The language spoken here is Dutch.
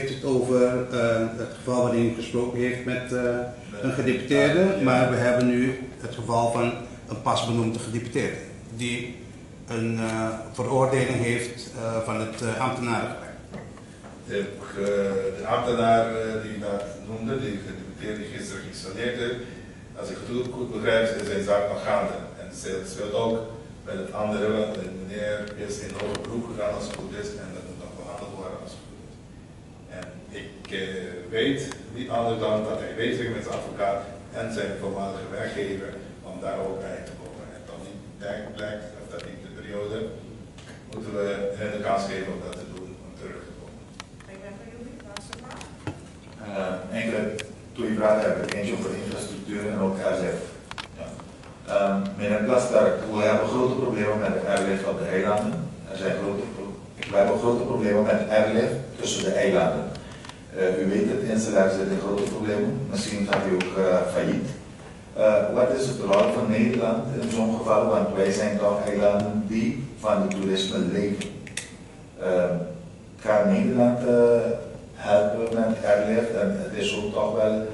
heeft het over het geval waarin u gesproken heeft met een gedeputeerde, maar we hebben nu het geval van een pas benoemde gedeputeerde die een veroordeling heeft van het ambtenarenwerk. De ambtenaar die u net noemde, die gedeputeerde die gisteren geïnstalleerd heeft, als ik het goed begrijp, is zijn zaak nog gaande. En het speelt ook met het andere, want de meneer is in hoger beroep gegaan als het goed is en dat moet nog behandeld worden als het goed is. En ik weet niet anders dan dat hij bezig is met zijn advocaat en zijn voormalige werkgever om daar ook bij te komen. En dan niet blijkt, of dat niet de periode, moeten we hen de kans geven om dat te doen, om terug te komen. Enkele twee vragen heb ik. Eentje over infrastructuur en ook airlift. Ja. Meneer Plasterk, we hebben grote problemen met de airlift op de eilanden. We hebben grote problemen met de airlift tussen de eilanden. U weet het, in Seller zitten grote problemen. Misschien gaat u ook failliet. Wat is het rol van Nederland in zo'n geval? Want wij zijn toch eilanden die van het toerisme leven. Kan Nederland helpen met airlift? En het is ook toch wel